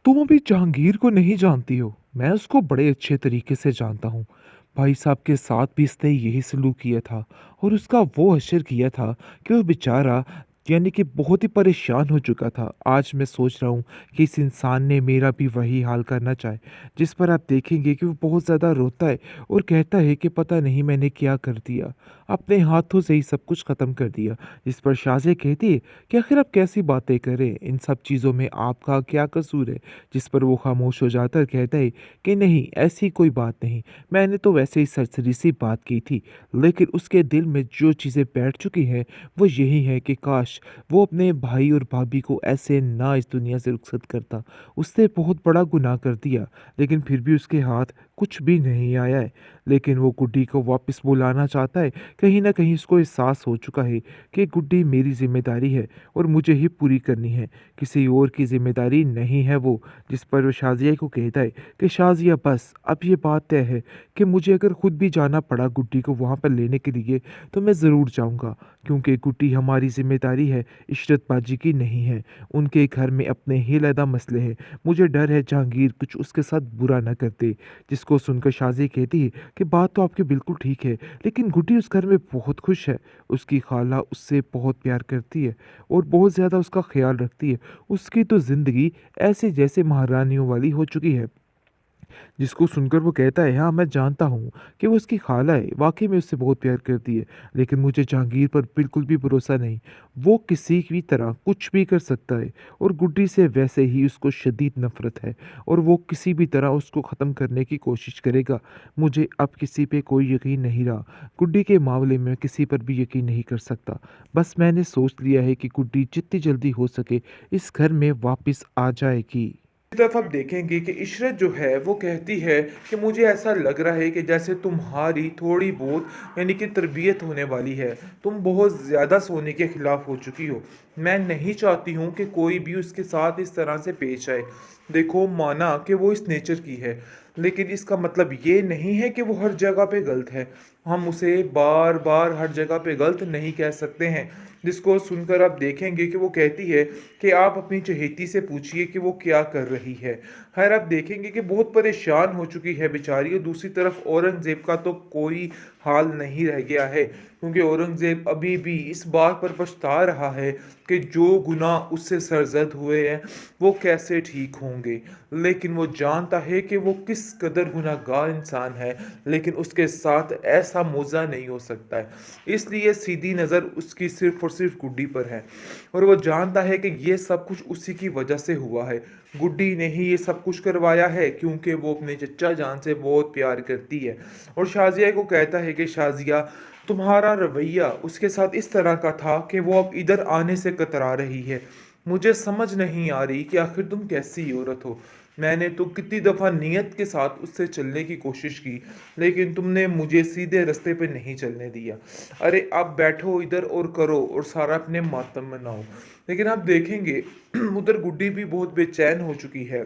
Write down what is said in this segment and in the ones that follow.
तुम अभी जहांगीर को नहीं जानती हो। मैं उसको बड़े अच्छे तरीके से जानता हूँ। भाई साहब के साथ भी इसने यही सलूक किया था और उसका वो असर किया था कि वो बेचारा यानी कि बहुत ही परेशान हो चुका था। आज मैं सोच रहा हूँ कि इस इंसान ने मेरा भी वही हाल करना चाहे, जिस पर आप देखेंगे कि वो बहुत ज़्यादा रोता है और कहता है कि पता नहीं मैंने क्या कर दिया, अपने हाथों से ही सब कुछ ख़त्म कर दिया। जिस पर शाज़े कहती है कि आखिर आप कैसी बातें करें, इन सब चीज़ों में आपका क्या कसूर है। जिस पर वो खामोश हो जाता है, कहता है कि नहीं, ऐसी कोई बात नहीं, मैंने तो वैसे ही सरसरी सी बात की थी। लेकिन उसके दिल में जो चीज़ें बैठ चुकी हैं वो यही है कि काश वो अपने भाई और भाभी को ऐसे ना इस दुनिया से रुखसत करता। उसने बहुत बड़ा गुनाह कर दिया, लेकिन फिर भी उसके हाथ कुछ भी नहीं आया है। लेकिन वो गुड्डी को वापस बुलाना चाहता है। कहीं ना कहीं उसको एहसास हो चुका है कि गुड्डी मेरी जिम्मेदारी है और मुझे ही पूरी करनी है, किसी और की जिम्मेदारी नहीं है वो। जिस पर वो शाज़िया को कहता है कि शाज़िया बस अब ये बात तय है कि मुझे अगर खुद भी जाना पड़ा गुड्डी को वहाँ पर लेने के लिए तो मैं ज़रूर जाऊँगा, क्योंकि गुड्डी हमारी जिम्मेदारी है, इशरतबाजी की नहीं है। उनके घर में अपने ही अलहदा मसले हैं। मुझे डर है जहांगीर कुछ उसके साथ बुरा न कर दे। जिसको सुनकर शाज़ी कहती है कि बात तो आपकी बिल्कुल ठीक है, लेकिन गुड्डी उस घर में बहुत खुश है। उसकी खाला उससे बहुत प्यार करती है और बहुत ज़्यादा उसका ख्याल रखती है। उसकी तो ज़िंदगी ऐसे जैसे महारानियों वाली हो चुकी है। जिसको सुनकर वो कहता है हाँ, मैं जानता हूँ कि वो उसकी खाला है, वाकई में उससे बहुत प्यार करती है, लेकिन मुझे जहांगीर पर बिल्कुल भी भरोसा नहीं। वो किसी भी तरह कुछ भी कर सकता है और गुड्डी से वैसे ही उसको शदीद नफरत है और वो किसी भी तरह उसको ख़त्म करने की कोशिश करेगा। मुझे अब किसी पे कोई यकीन नहीं रहा। गुड्डी के मामले में किसी पर भी यकीन नहीं कर सकता। बस मैंने सोच लिया है कि गुड्डी जितनी जल्दी हो सके इस घर में वापस आ जाएगी। इस तरफ आप देखेंगे कि इशरत जो है वो कहती है कि मुझे ऐसा लग रहा है कि जैसे तुम्हारी थोड़ी बहुत यानी कि तरबियत होने वाली है, तुम बहुत ज़्यादा सोने के खिलाफ हो चुकी हो। मैं नहीं चाहती हूँ कि कोई भी उसके साथ इस तरह से पेश आए। देखो, माना कि वो इस नेचर की है, लेकिन इसका मतलब ये नहीं है कि वो हर जगह पे गलत है। हम उसे बार बार हर जगह पे गलत नहीं कह सकते हैं। जिसको सुनकर आप देखेंगे कि वो कहती है कि आप अपनी चहेती से पूछिए कि वो क्या कर रही है। खैर, आप देखेंगे कि बहुत परेशान हो चुकी है बेचारी। और दूसरी तरफ औरंगज़ेब का तो कोई हाल नहीं रह गया है, क्योंकि औरंगज़ेब अभी भी इस बात पर पछता रहा है कि जो गुनाह उससे सरजद हुए हैं वो कैसे ठीक होंगे। लेकिन वो जानता है कि वो किस कदर गुनाहगार इंसान है, लेकिन उसके साथ ऐसा मौजा नहीं हो सकता है। इसलिए सीधी नज़र उसकी सिर्फ और सिर्फ गुड्डी पर है और वो जानता है कि ये सब कुछ उसी की वजह से हुआ है। गुड्डी ने ही ये सब कुछ करवाया है, क्योंकि वो अपने चच्चा जान से बहुत प्यार करती है। और शाजिया को कहता है कि शाजिया, तुम्हारा रवैया उसके साथ इस तरह का था कि वो अब इधर आने से कतरा रही है। मुझे समझ नहीं आ रही कि आखिर तुम कैसी औरत हो। मैंने तो कितनी दफ़ा नियत के साथ उससे चलने की कोशिश की, लेकिन तुमने मुझे सीधे रास्ते पे नहीं चलने दिया। अरे आप बैठो इधर और करो और सारा अपने मातम मनाओ। लेकिन आप देखेंगे उधर गुड्डी भी बहुत बेचैन हो चुकी है।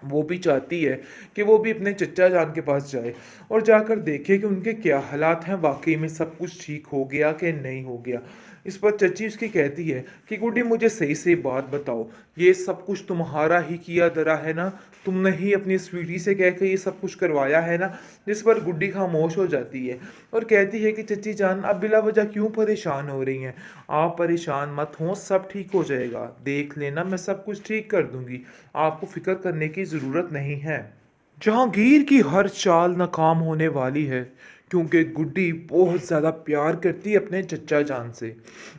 वो भी चाहती है कि वो भी अपने चच्चा जान के पास जाए और जाकर देखे कि उनके क्या हालात हैं, वाकई में सब कुछ ठीक हो गया कि नहीं हो गया। इस पर चची उसकी कहती है कि गुड्डी, मुझे सही से बात बताओ, ये सब कुछ तुम्हारा ही किया धरा है ना? तुमने ही अपनी स्वीटी से कह के ये सब कुछ करवाया है ना? जिस पर गुड्डी खामोश हो जाती है और कहती है कि चची जान, आप बिला वजह क्यों परेशान हो रही हैं? आप परेशान मत हो, सब ठीक हो जाएगा, देख लेना, मैं सब कुछ ठीक कर दूंगी। आपको फिक्र करने की ज़रूरत नहीं है। जहांगीर की हर चाल नाकाम होने वाली है, क्योंकि गुड्डी बहुत ज़्यादा प्यार करती है अपने चच्चा जान से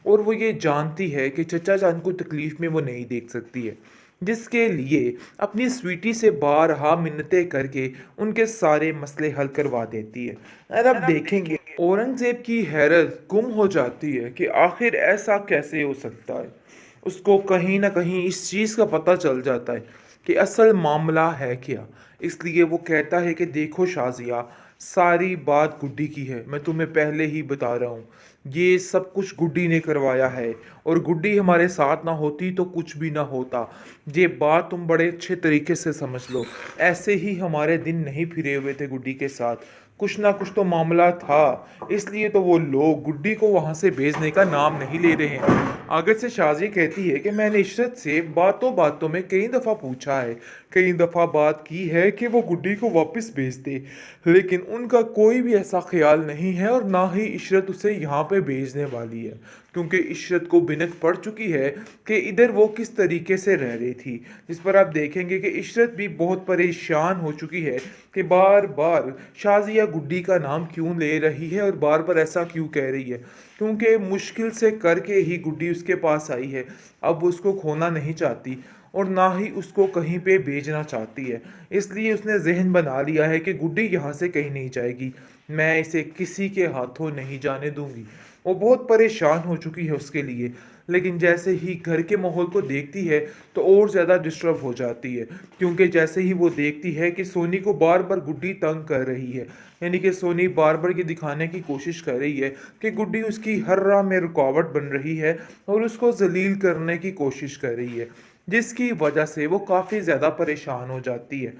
और वो ये जानती है कि चच्चा जान को तकलीफ़ में वो नहीं देख सकती है, जिसके लिए अपनी स्वीटी से बारहा मिन्नतें करके उनके सारे मसले हल करवा देती है। और अब देखेंगे औरंगज़ेब की हैरत गुम हो जाती है कि आखिर ऐसा कैसे हो सकता है। उसको कहीं ना कहीं इस चीज़ का पता चल जाता है कि असल मामला है क्या। इसलिए वो कहता है कि देखो शाजिया, सारी बात गुड्डी की है, मैं तुम्हें पहले ही बता रहा हूँ, ये सब कुछ गुड्डी ने करवाया है और गुड्डी हमारे साथ ना होती तो कुछ भी ना होता। ये बात तुम बड़े अच्छे तरीके से समझ लो। ऐसे ही हमारे दिन नहीं फिरे हुए थे गुड्डी के साथ, कुछ ना कुछ तो मामला था, इसलिए तो वो लोग गुड्डी को वहाँ से भेजने का नाम नहीं ले रहे हैं। आगे से शाज़िया कहती है कि मैंने इशरत से बातों बातों में कई दफ़ा पूछा है, कई दफ़ा बात की है कि वो गुड्डी को वापस भेज दे, लेकिन उनका कोई भी ऐसा ख्याल नहीं है और ना ही इशरत उसे यहाँ पे भेजने वाली है, क्योंकि इशरत को बिनक पड़ चुकी है कि इधर वो किस तरीके से रह रही थी। जिस पर आप देखेंगे कि इशरत भी बहुत परेशान हो चुकी है कि बार बार शाज़िया गुड्डी का नाम क्यों ले रही है और बार बार ऐसा क्यों कह रही है, क्योंकि मुश्किल से करके ही गुड्डी उसके पास आई है। अब वो उसको खोना नहीं चाहती और ना ही उसको कहीं पे भेजना चाहती है। इसलिए उसने ज़हन बना लिया है कि गुड्डी यहाँ से कहीं नहीं जाएगी, मैं इसे किसी के हाथों नहीं जाने दूंगी। वो बहुत परेशान हो चुकी है उसके लिए, लेकिन जैसे ही घर के माहौल को देखती है तो और ज़्यादा डिस्टर्ब हो जाती है, क्योंकि जैसे ही वो देखती है कि सोनी को बार बार गुड्डी तंग कर रही है, यानी कि सोनी बार बार ये दिखाने की कोशिश कर रही है कि गुड्डी उसकी हर राह में रुकावट बन रही है और उसको जलील करने की कोशिश कर रही है, जिसकी वजह से वो काफ़ी ज़्यादा परेशान हो जाती है।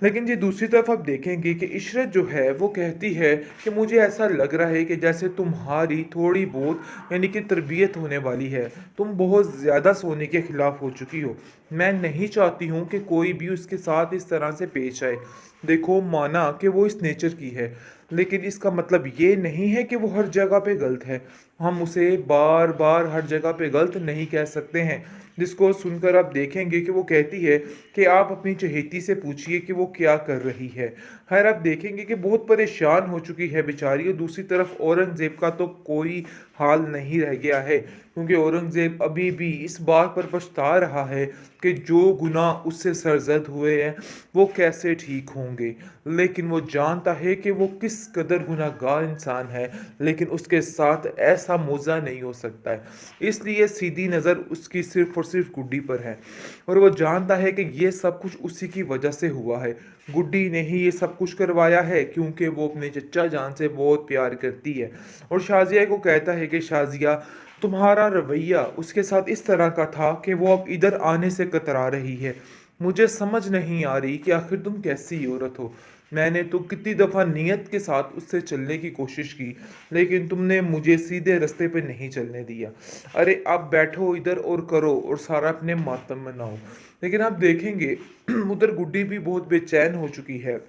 लेकिन जी दूसरी तरफ आप देखेंगे कि इशरत जो है वो कहती है कि मुझे ऐसा लग रहा है कि जैसे तुम्हारी थोड़ी बहुत यानी कि तरबियत होने वाली है, तुम बहुत ज़्यादा सोने के खिलाफ हो चुकी हो। मैं नहीं चाहती हूँ कि कोई भी उसके साथ इस तरह से पेश आए। देखो, माना कि वो इस नेचर की है, लेकिन इसका मतलब ये नहीं है कि वो हर जगह पे गलत है। हम उसे बार बार हर जगह पे गलत नहीं कह सकते हैं। जिसको सुनकर आप देखेंगे कि वो कहती है कि आप अपनी चहेती से पूछिए कि वो क्या कर रही है। खैर, आप देखेंगे कि बहुत परेशान हो चुकी है बेचारी, और दूसरी तरफ औरंगज़ेब का तो कोई हाल नहीं रह गया है, क्योंकि औरंगज़ेब अभी भी इस बात पर पछता रहा है कि जो गुनाह उससे सरजद हुए हैं वो कैसे ठीक होंगे। लेकिन वो जानता है कि वो किस कदर गुनाहगार इंसान है, लेकिन उसके साथ ऐसा मौज़ा नहीं हो सकता है। इसलिए सीधी नज़र उसकी सिर्फ और सिर्फ गुड्डी पर है, और वो जानता है कि ये सब कुछ उसी की वजह से हुआ है। गुड्डी ने ही ये सब कुछ करवाया है, क्योंकि वो अपने चच्चा जान से बहुत प्यार करती है। और शाज़िया को कहता है कि शाज़िया, तुम्हारा रवैया उसके साथ इस तरह का था कि वो अब इधर आने से कतरा रही है। मुझे समझ नहीं आ रही कि आखिर तुम कैसी औरत हो। मैंने तो कितनी दफ़ा नीयत के साथ उससे चलने की कोशिश की, लेकिन तुमने मुझे सीधे रास्ते पे नहीं चलने दिया। अरे आप बैठो इधर और करो और सारा अपने मातम मनाओ। लेकिन आप देखेंगे उधर गुड्डी भी बहुत बेचैन हो चुकी है।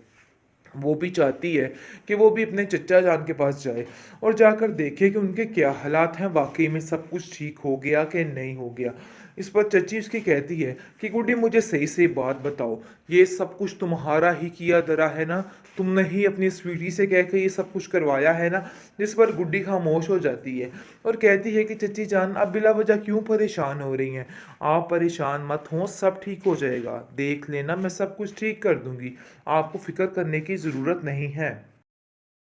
वो भी चाहती है कि वो भी अपने चच्चा जान के पास जाए और जाकर देखे कि उनके क्या हालात हैं, वाकई में सब कुछ ठीक हो गया कि नहीं हो गया। इस पर चची उसकी कहती है कि गुड्डी, मुझे सही से बात बताओ, ये सब कुछ तुम्हारा ही किया धरा है ना? तुमने ही अपनी स्वीटी से कह के ये सब कुछ करवाया है ना? जिस पर गुड्डी खामोश हो जाती है और कहती है कि चची जान, आप बिला वजह क्यों परेशान हो रही हैं? आप परेशान मत हो, सब ठीक हो जाएगा, देख लेना, मैं सब कुछ ठीक कर दूंगी, आपको फिक्र करने की ज़रूरत नहीं है।